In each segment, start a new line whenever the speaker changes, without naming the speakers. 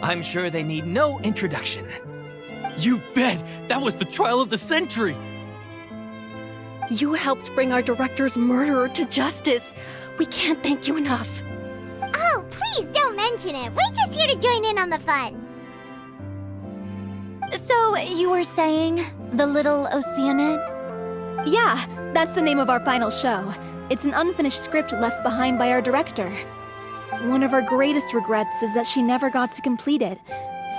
I'm sure they need no introduction. You bet! That was the trial of the century!
You helped bring our director's murderer to justice. We can't thank you enough.
Oh, please don't mention it. We're just here to join in on the fun.
So, you were saying, the Little Oceanid?
Yeah, that's the name of our final show. It's an unfinished script left behind by our director. One of our greatest regrets is that she never got to complete it.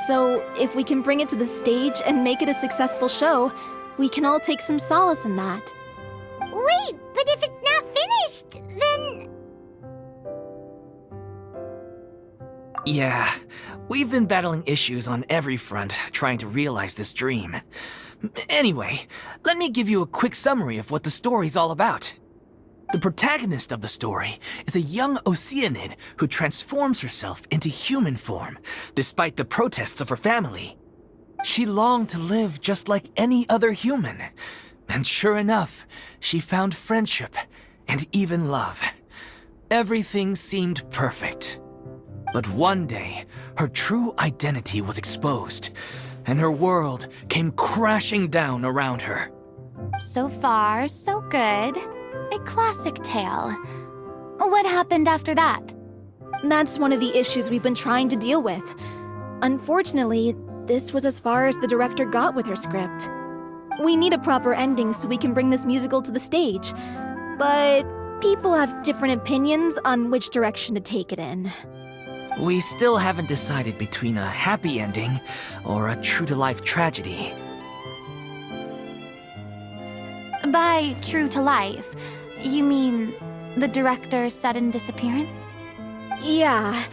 So, if we can bring it to the stage and make it a successful show, we can all take some solace in that.
Wait, but if it's not finished, then...
Yeah, we've been battling issues on every front trying to realize this dream. Anyway, let me give you a quick summary of what the story's all about. The protagonist of the story is a young Oceanid who transforms herself into human form, despite the protests of her family. She longed to live just like any other human, and sure enough, she found friendship and even love. Everything seemed perfect. But one day, her true identity was exposed, and her world came crashing down around her.
So far, so good. A classic tale. What happened after that?
That's one of the issues we've been trying to deal with. Unfortunately, this was as far as the director got with her script. We need a proper ending so we can bring this musical to the stage. But people have different opinions on which direction to take it in.
We still haven't decided between a happy ending or a true-to-life tragedy.
By true to life, you mean the director's sudden disappearance?
Yeah,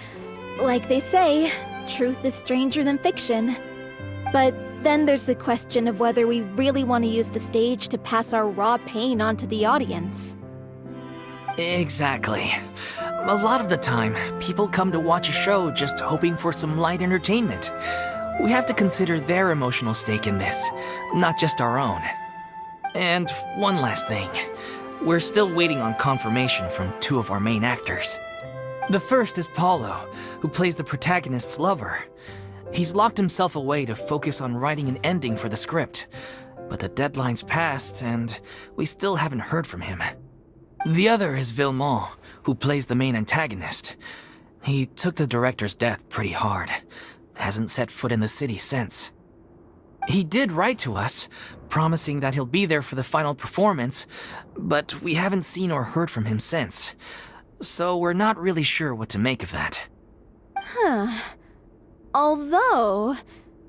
like they say, truth is stranger than fiction. But then there's the question of whether we really want to use the stage to pass our raw pain onto the audience.
Exactly. A lot of the time, people come to watch a show just hoping for some light entertainment. We have to consider their emotional stake in this, not just our own. And one last thing. We're still waiting on confirmation from two of our main actors. The first is Paulo, who plays the protagonist's lover. He's locked himself away to focus on writing an ending for the script, but the deadline's passed and we still haven't heard from him. The other is Villemont, who plays the main antagonist. He took the director's death pretty hard. Hasn't set foot in the city since. He did write to us, promising that he'll be there for the final performance, but we haven't seen or heard from him since. So we're not really sure what to make of that.
Huh. Although,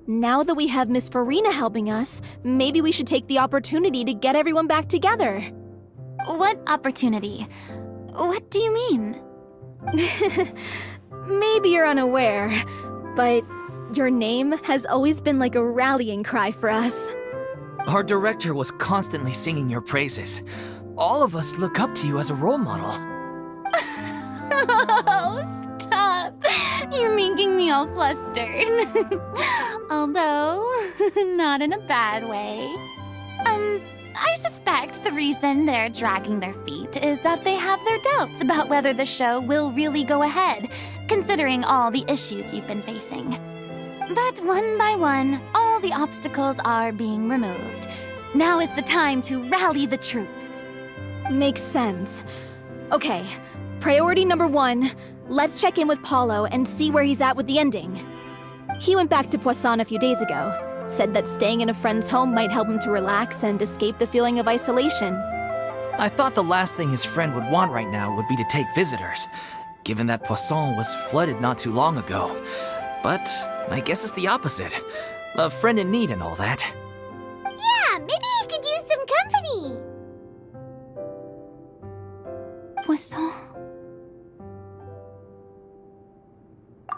now that we have Miss Farina helping us, maybe we should take the opportunity to get everyone back together.
What opportunity? What do you mean?
Maybe you're unaware, but your name has always been like a rallying cry for us.
Our director was constantly singing your praises. All of us look up to you as a role model.
Oh, stop! You're making me all flustered. Although, not in a bad way. I suspect the reason they're dragging their feet is that they have their doubts about whether the show will really go ahead, considering all the issues you've been facing. But one by one, all the obstacles are being removed. Now is the time to rally the troops.
Makes sense. Okay, priority number 1, let's check in with Paulo and see where he's at with the ending. He went back to Poisson a few days ago. Said that staying in a friend's home might help him to relax and escape the feeling of isolation.
I thought the last thing his friend would want right now would be to take visitors, given that Poisson was flooded not too long ago. But I guess it's the opposite. A friend in need and all that.
Yeah, maybe he could use some company.
Poisson?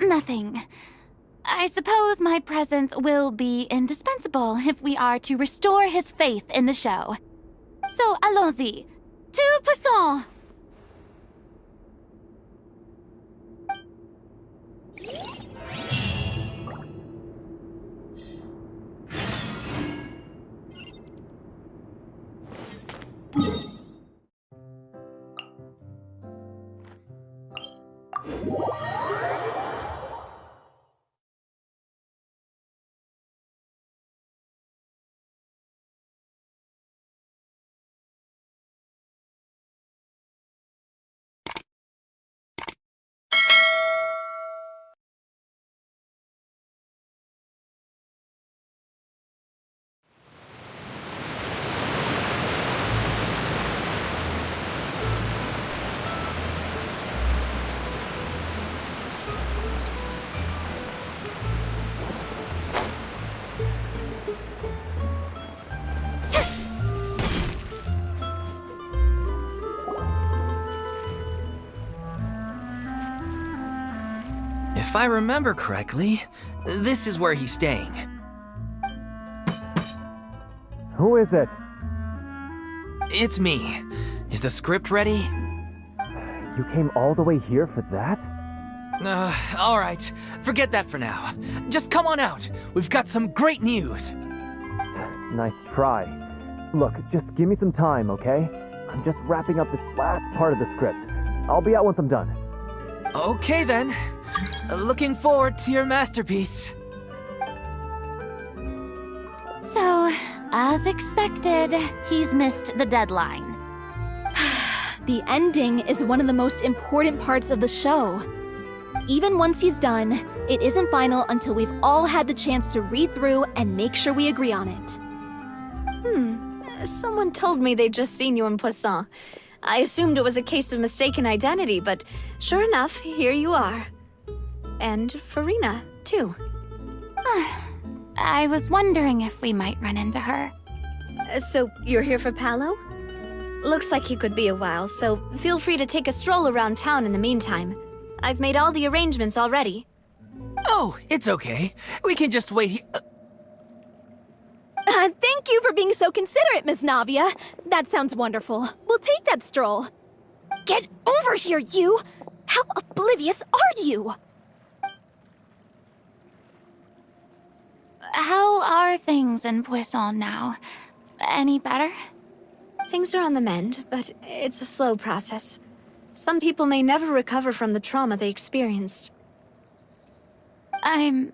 Nothing. I suppose my presence will be indispensable if we are to restore his faith in the show. So, allons-y. To Poisson!
If I remember correctly, this is where he's staying.
Who is it?
It's me. Is the script ready?
You came all the way here for that?
Alright. Forget that for now. Just come on out. We've got some great news.
Nice try. Look, just give me some time, okay? I'm just wrapping up this last part of the script. I'll be out once I'm done.
Okay then. Looking forward to your masterpiece.
So, as expected, he's missed the deadline.
The ending is one of the most important parts of the show. Even once he's done, it isn't final until we've all had the chance to read through and make sure we agree on it.
Someone told me they'd just seen you in Poisson. I assumed it was a case of mistaken identity, but sure enough, here you are. And Farina, too.
I was wondering if we might run into her.
So, you're here for Paolo? Looks like he could be a while, so feel free to take a stroll around town in the meantime. I've made all the arrangements already.
Oh, it's okay. We can just wait here.
Thank you for being so considerate, Miss Navia. That sounds wonderful. We'll take that stroll. Get over here, you! How oblivious are you?
How are things in Poisson now? Any better?
Things are on the mend, but it's a slow process. Some people may never recover from the trauma they experienced.
I'm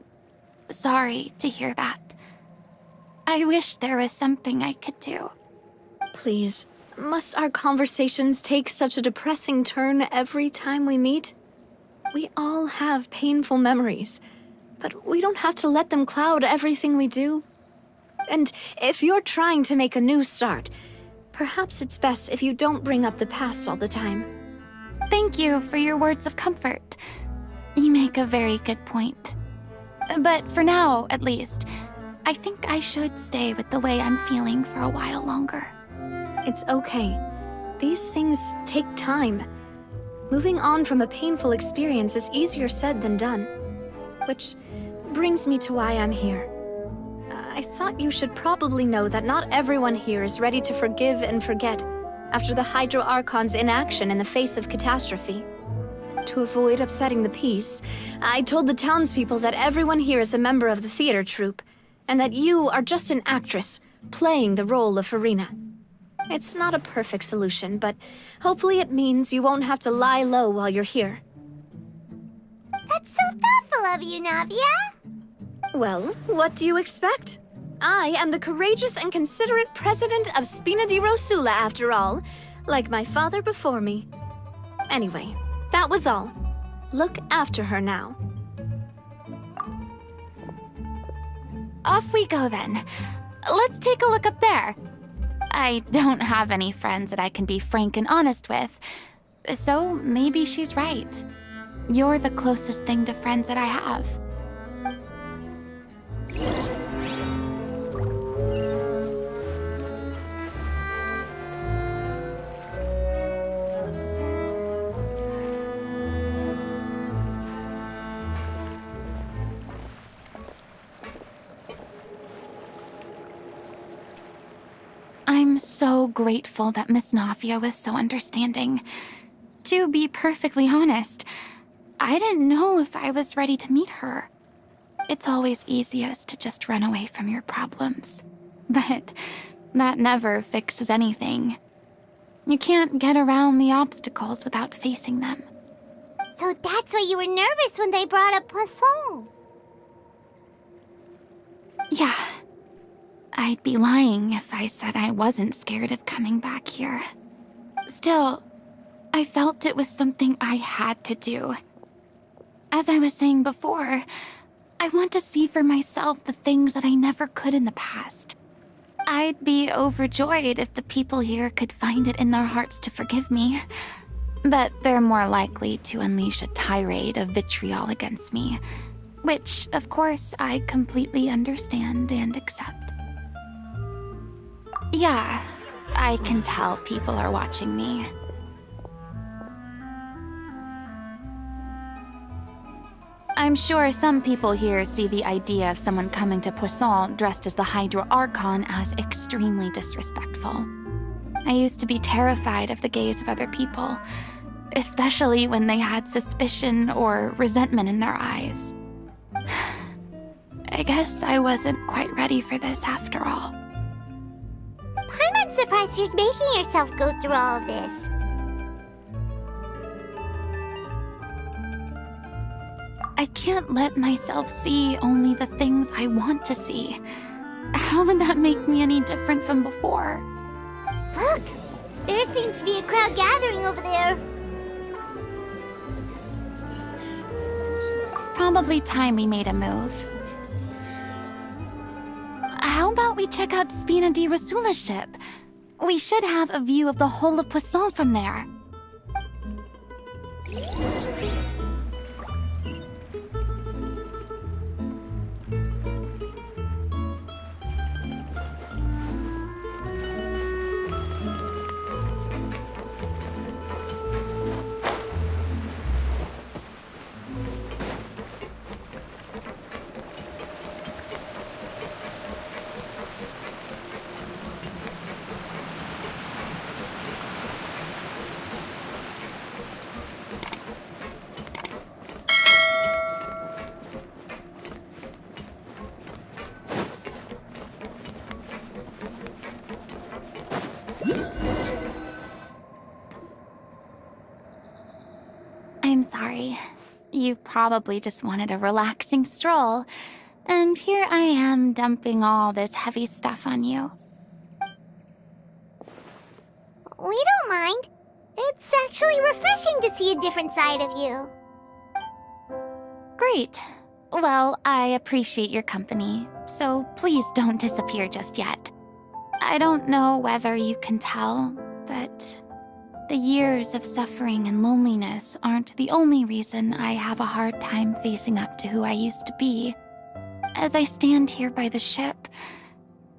sorry to hear that. I wish there was something I could do.
Please, must our conversations take such a depressing turn every time we meet? We all have painful memories, but we don't have to let them cloud everything we do. And if you're trying to make a new start, perhaps it's best if you don't bring up the past all the time.
Thank you for your words of comfort. You make a very good point. But for now, at least, I think I should stay with the way I'm feeling for a while longer.
It's okay. These things take time. Moving on from a painful experience is easier said than done. Which brings me to why I'm here. I thought you should probably know that not everyone here is ready to forgive and forget after the Hydro Archon's inaction in the face of catastrophe. To avoid upsetting the peace, I told the townspeople that everyone here is a member of the theater troupe, and that you are just an actress playing the role of Farina. It's not a perfect solution, but hopefully it means you won't have to lie low while you're here.
That's so thoughtful of you, Navia.
Well, what do you expect? I am the courageous and considerate president of Spina di Rosula, after all, like my father before me. Anyway, that was all. Look after her now.
Off we go then. Let's take a look up there. I don't have any friends that I can be frank and honest with, so maybe she's right. You're the closest thing to friends that I have. I'm so grateful that Miss Navia was so understanding. To be perfectly honest, I didn't know if I was ready to meet her. It's always easiest to just run away from your problems. But that never fixes anything. You can't get around the obstacles without facing them.
So that's why you were nervous when they brought up Poisson.
Yeah. I'd be lying if I said I wasn't scared of coming back here. Still, I felt it was something I had to do. As I was saying before, I want to see for myself the things that I never could in the past. I'd be overjoyed if the people here could find it in their hearts to forgive me. But they're more likely to unleash a tirade of vitriol against me, which, of course, I completely understand and accept. Yeah, I can tell people are watching me. I'm sure some people here see the idea of someone coming to Poisson dressed as the Hydro Archon as extremely disrespectful. I used to be terrified of the gaze of other people, especially when they had suspicion or resentment in their eyes. I guess I wasn't quite ready for this after all.
I'm not surprised you're making yourself go through all of this.
I can't let myself see only the things I want to see. How would that make me any different from before?
Look! There seems to be a crowd gathering over there.
Probably time we made a move. How about we check out Spina di Rosula's ship? We should have a view of the whole of Poisson from there. I'm sorry. You probably just wanted a relaxing stroll, and here I am dumping all this heavy stuff on you.
We don't mind. It's actually refreshing to see a different side of you.
Great. Well, I appreciate your company, so please don't disappear just yet. I don't know whether you can tell, but the years of suffering and loneliness aren't the only reason I have a hard time facing up to who I used to be. As I stand here by the ship,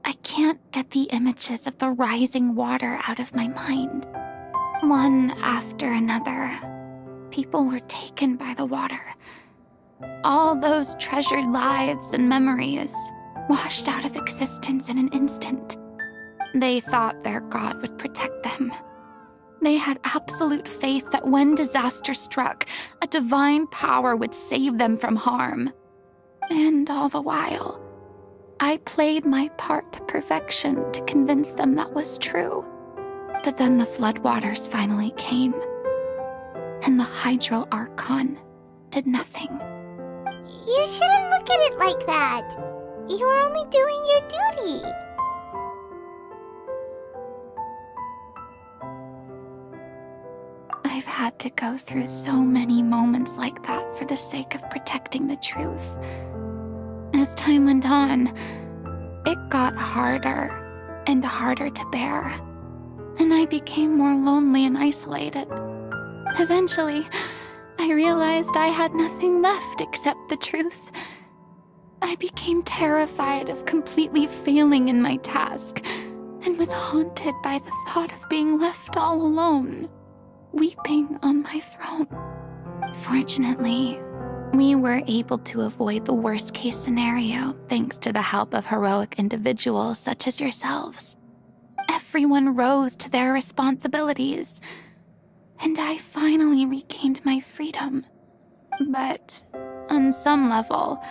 I can't get the images of the rising water out of my mind. One after another, people were taken by the water. All those treasured lives and memories washed out of existence in an instant. They thought their god would protect them. They had absolute faith that when disaster struck, a divine power would save them from harm. And all the while, I played my part to perfection to convince them that was true. But then the floodwaters finally came, and the Hydro Archon did nothing.
You shouldn't look at it like that. You are only doing your duty.
I've had to go through so many moments like that for the sake of protecting the truth. As time went on, it got harder and harder to bear, and I became more lonely and isolated. Eventually, I realized I had nothing left except the truth. I became terrified of completely failing in my task, and was haunted by the thought of being left all alone, weeping on my throne. Fortunately, we were able to avoid the worst-case scenario thanks to the help of heroic individuals such as yourselves. Everyone rose to their responsibilities, and I finally regained my freedom. But on some level,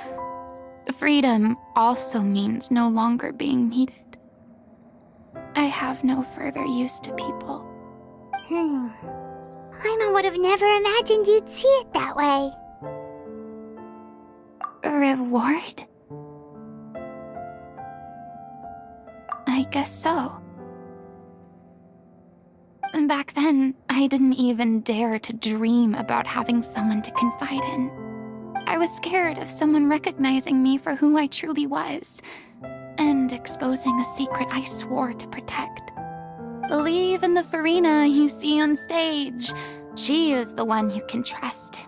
freedom also means no longer being needed. I have no further use to people.
Paimon would have never imagined you'd see it that way.
A reward? I guess so. Back then, I didn't even dare to dream about having someone to confide in. I was scared of someone recognizing me for who I truly was, and exposing the secret I swore to protect. Believe in the Farina you see on stage. She is the one you can trust.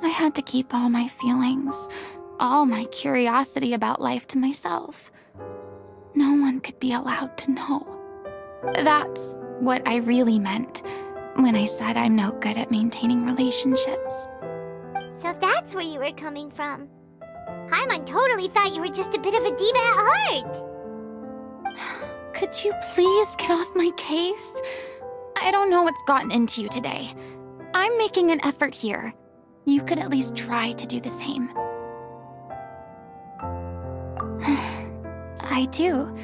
I had to keep all my feelings, all my curiosity about life to myself. No one could be allowed to know. That's what I really meant when I said I'm no good at maintaining relationships.
So that's where you were coming from. Paimon totally thought you were just a bit of a diva at heart.
Could you please get off my case? I don't know what's gotten into you today. I'm making an effort here. You could at least try to do the same. I do.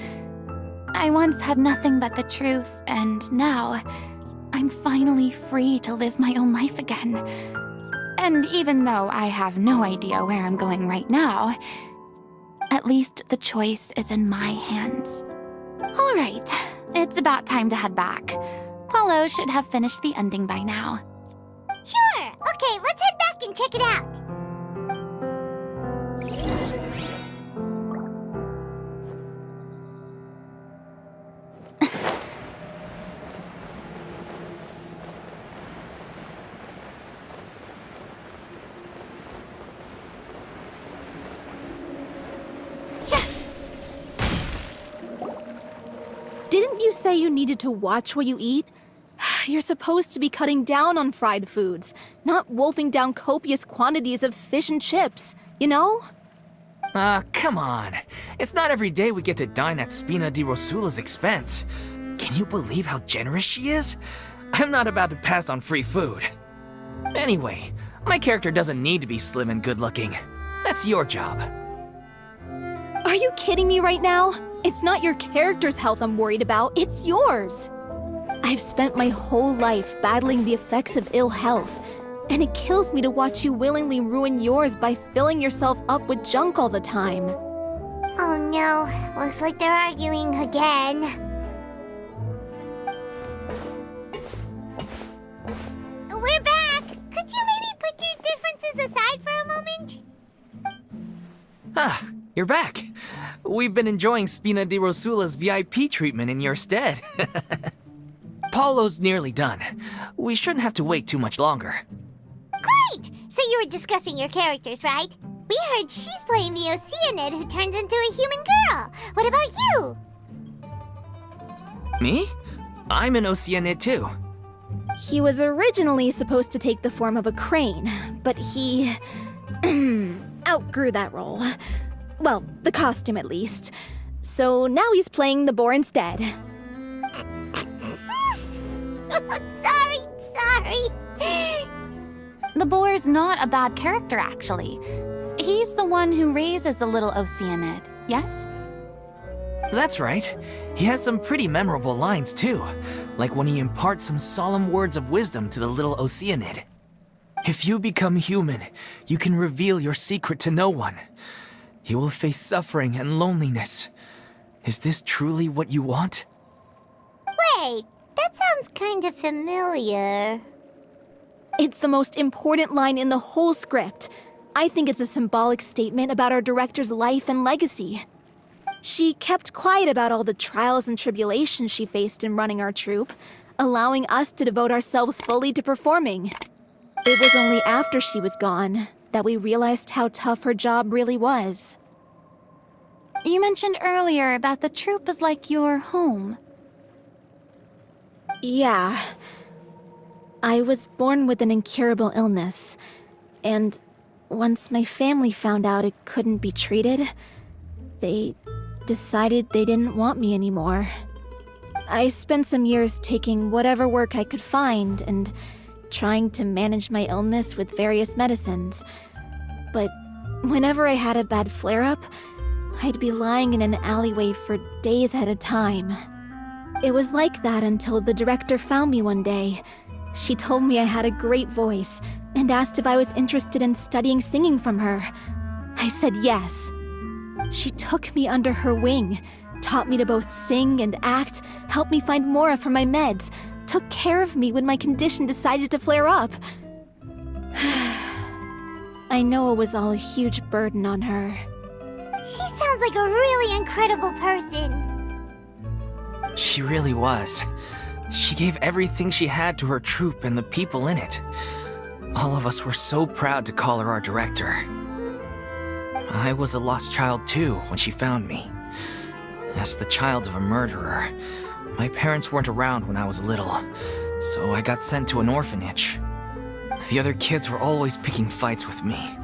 I once had nothing but the truth, and now I'm finally free to live my own life again. And even though I have no idea where I'm going right now, at least the choice is in my hands. All right, it's about time to head back. Paulo should have finished the ending by now.
Sure. Okay, let's head back and check it out.
Didn't you say you needed to watch what you eat? You're supposed to be cutting down on fried foods, not wolfing down copious quantities of fish and chips, you know?
Come on. It's not every day we get to dine at Spina di Rosula's expense. Can you believe how generous she is? I'm not about to pass on free food. Anyway, my character doesn't need to be slim and good-looking. That's your job.
Are you kidding me right now? It's not your character's health I'm worried about, it's yours. I've spent my whole life battling the effects of ill health, and it kills me to watch you willingly ruin yours by filling yourself up with junk all the time.
Oh no, looks like they're arguing again. We're back! Could you maybe put your differences aside for a moment?
Ah, you're back. We've been enjoying Spina di Rosula's VIP treatment in your stead. Paulo's nearly done. We shouldn't have to wait too much longer.
Great! So you were discussing your characters, right? We heard she's playing the Oceanid who turns into a human girl. What about you?
Me? I'm an Oceanid too.
He was originally supposed to take the form of a crane, but he outgrew that role. Well, the costume at least. So now he's playing the boar instead.
Sorry.
The boar's not a bad character, actually. He's the one who raises the little Oceanid, yes?
That's right. He has some pretty memorable lines too, like when he imparts some solemn words of wisdom to the little Oceanid. If you become human, you can reveal your secret to no one. You will face suffering and loneliness. Is this truly what you want?
Wait, that sounds kind of familiar.
It's the most important line in the whole script. I think it's a symbolic statement about our director's life and legacy. She kept quiet about all the trials and tribulations she faced in running our troupe, allowing us to devote ourselves fully to performing. It was only after she was gone that we realized how tough her job really was.
You mentioned earlier that the troupe is like your home.
Yeah. I was born with an incurable illness, and once my family found out it couldn't be treated, they decided they didn't want me anymore. I spent some years taking whatever work I could find and trying to manage my illness with various medicines. But whenever I had a bad flare-up, I'd be lying in an alleyway for days at a time. It was like that until the director found me one day. She told me I had a great voice and asked if I was interested in studying singing from her. I said yes. She took me under her wing, taught me to both sing and act, helped me find Mora for my meds, took care of me when my condition decided to flare up. I know it was all a huge burden on her.
She sounds like a really incredible person.
She really was. She gave everything she had to her troupe and the people in it. All of us were so proud to call her our director. I was a lost child too when she found me. As the child of a murderer, my parents weren't around when I was little, so I got sent to an orphanage. The other kids were always picking fights with me.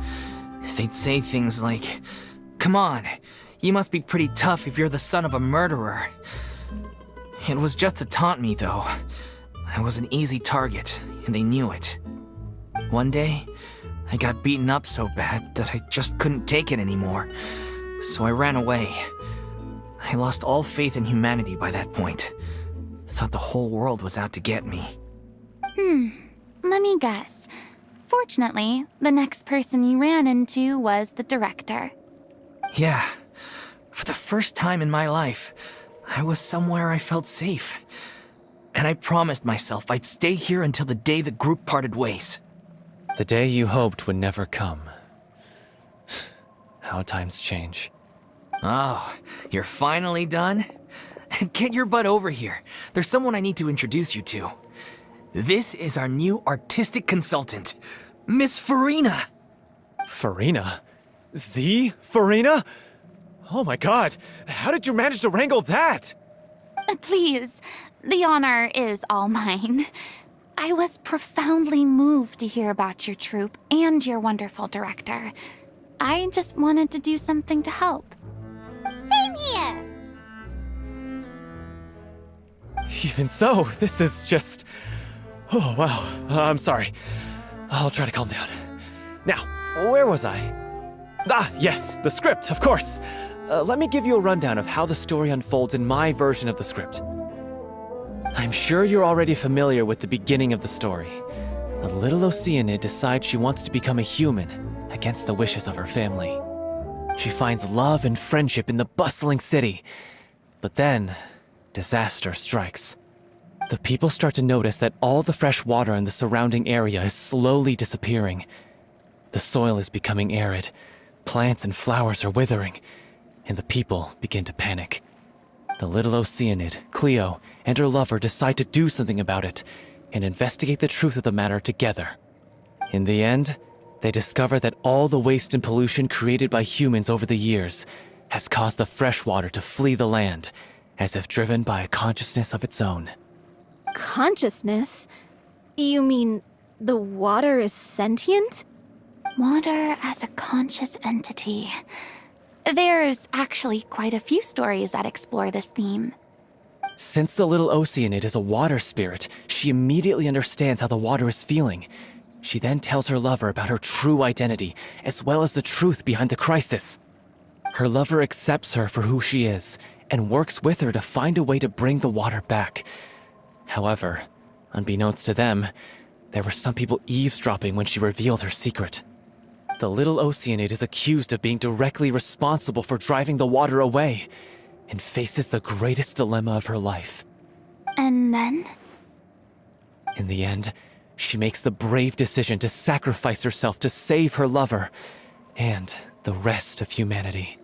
They'd say things like, "Come on, you must be pretty tough if you're the son of a murderer." It was just to taunt me, though. I was an easy target, and they knew it. One day, I got beaten up so bad that I just couldn't take it anymore, so I ran away. I lost all faith in humanity by that point. Thought the whole world was out to get me.
Let me guess. Fortunately, the next person you ran into was the director.
Yeah. For the first time in my life, I was somewhere I felt safe. And I promised myself I'd stay here until the day the group parted ways.
The day you hoped would never come. How times change.
Oh, you're finally done? Get your butt over here. There's someone I need to introduce you to. This is our new artistic consultant, Miss Farina.
Farina? The Farina? Oh my god, how did you manage to wrangle that?
Please, the honor is all mine. I was profoundly moved to hear about your troupe and your wonderful director. I just wanted to do something to help.
Same here.
Even so, this is just... Oh, wow. I'm sorry. I'll try to calm down. Now, where was I? Ah, yes, the script, of course. Let me give you a rundown of how the story unfolds in my version of the script. I'm sure you're already familiar with the beginning of the story. A little Oceanid decides she wants to become a human against the wishes of her family. She finds love and friendship in the bustling city. But then, disaster strikes. The people start to notice that all the fresh water in the surrounding area is slowly disappearing. The soil is becoming arid, plants and flowers are withering, and the people begin to panic. The little Oceanid, Cleo, and her lover decide to do something about it and investigate the truth of the matter together. In the end, they discover that all the waste and pollution created by humans over the years has caused the fresh water to flee the land, as if driven by a consciousness of its own.
Consciousness? You mean the water is sentient?
Water as a conscious entity. There's actually quite a few stories that explore this theme.
Since the little Oceanid is a water spirit, she immediately understands how the water is feeling. She then tells her lover about her true identity, as well as the truth behind the crisis. Her lover accepts her for who she is, and works with her to find a way to bring the water back. However, unbeknownst to them, there were some people eavesdropping when she revealed her secret. The little Oceanid is accused of being directly responsible for driving the water away, and faces the greatest dilemma of her life.
And then?
In the end, she makes the brave decision to sacrifice herself to save her lover, and the rest of humanity.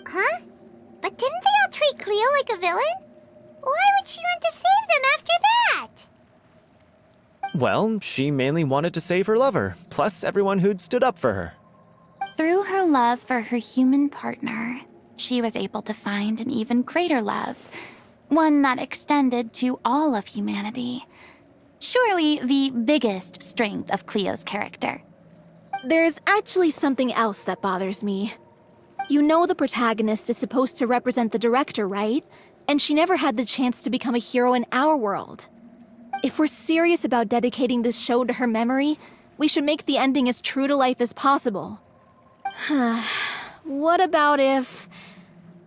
Huh? But didn't they all treat Cleo like a villain? Why would she want to save them after that?
Well, she mainly wanted to save her lover, plus everyone who'd stood up for her.
Through her love for her human partner, she was able to find an even greater love, one that extended to all of humanity. Surely the biggest strength of Cleo's character.
There's actually something else that bothers me. You know the protagonist is supposed to represent the director, right? And she never had the chance to become a hero in our world. If we're serious about dedicating this show to her memory, we should make the ending as true to life as possible. What about if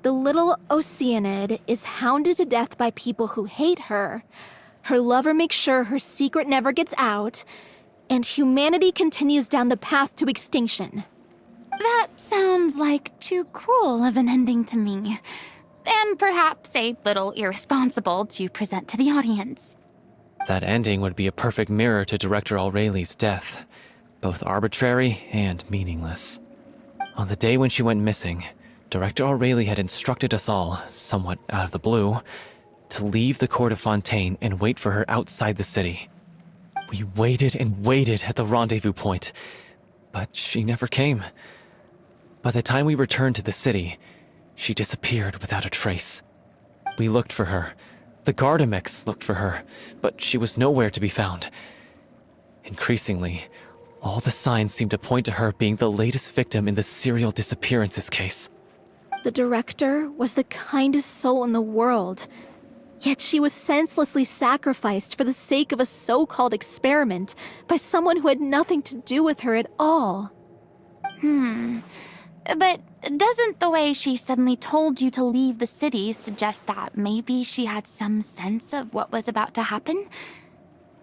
the little Oceanid is hounded to death by people who hate her, her lover makes sure her secret never gets out, and humanity continues down the path to extinction?
That sounds like too cruel of an ending to me, and perhaps a little irresponsible to present to the audience.
That ending would be a perfect mirror to Director Aureli's death, both arbitrary and meaningless. On the day when she went missing, Director Aureli had instructed us all, somewhat out of the blue, to leave the court of Fontaine and wait for her outside the city. We waited and waited at the rendezvous point, but she never came. By the time we returned to the city, she disappeared without a trace. We looked for her, The Gardamex looked for her, but she was nowhere to be found. Increasingly, all the signs seemed to point to her being the latest victim in the serial disappearances case.
The director was the kindest soul in the world, yet she was senselessly sacrificed for the sake of a so-called experiment by someone who had nothing to do with her at all.
But doesn't the way she suddenly told you to leave the city suggest that maybe she had some sense of what was about to happen?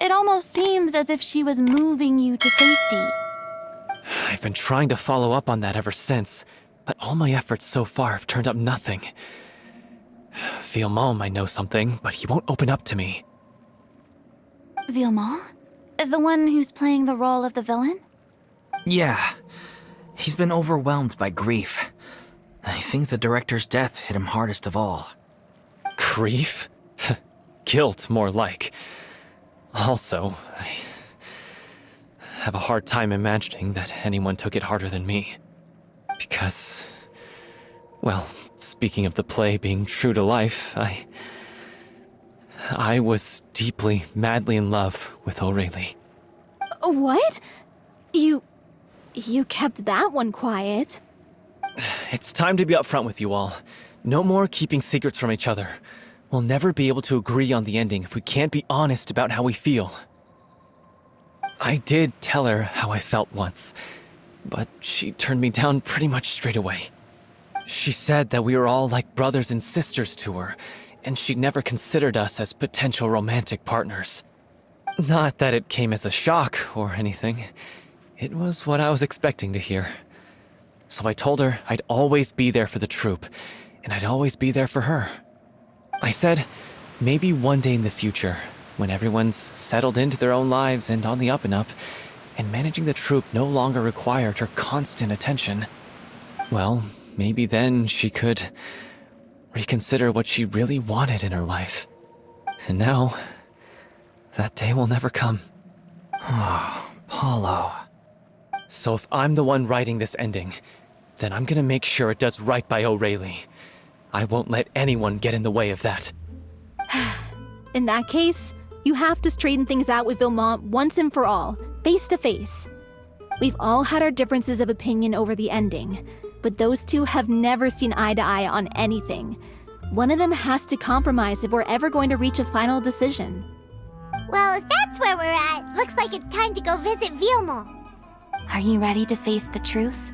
It almost seems as if she was moving you to safety.
I've been trying to follow up on that ever since, but all my efforts so far have turned up nothing. Villemont might know something, but he won't open up to me.
Villemont? The one who's playing the role of the villain?
Yeah. He's been overwhelmed by grief. I think the director's death hit him hardest of all.
Grief? Guilt, more like. Also, I have a hard time imagining that anyone took it harder than me. Because, well, speaking of the play being true to life, I was deeply, madly in love with O'Reilly.
What? You kept that one quiet.
It's time to be upfront with you all. No more keeping secrets from each other. We'll never be able to agree on the ending if we can't be honest about how we feel. I did tell her how I felt once, but she turned me down pretty much straight away. She said that we were all like brothers and sisters to her, and she'd never considered us as potential romantic partners. Not that it came as a shock or anything. It was what I was expecting to hear. So I told her I'd always be there for the troupe, and I'd always be there for her. I said, maybe one day in the future, when everyone's settled into their own lives and on the up and up, and managing the troupe no longer required her constant attention, well, maybe then she could reconsider what she really wanted in her life. And now, that day will never come.
Oh, Paulo.
So if I'm the one writing this ending, then I'm gonna make sure it does right by O'Reilly. I won't let anyone get in the way of that.
In that case, you have to straighten things out with Villemont once and for all, face to face. We've all had our differences of opinion over the ending, but those two have never seen eye to eye on anything. One of them has to compromise if we're ever going to reach a final decision.
Well, if that's where we're at, looks like it's time to go visit Villemont.
Are you ready to face the truth?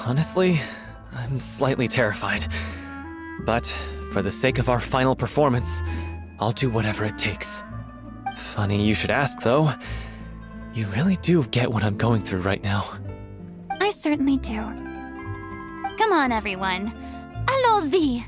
Honestly, I'm slightly terrified. But for the sake of our final performance, I'll do whatever it takes. Funny you should ask, though. You really do get what I'm going through right now.
I certainly do. Come on, everyone. Allons-y!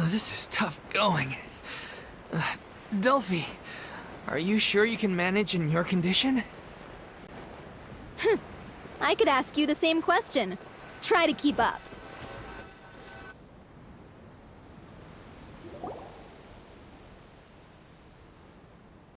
This is tough going. Delphi, are you sure you can manage in your condition?
I could ask you the same question. Try to keep up.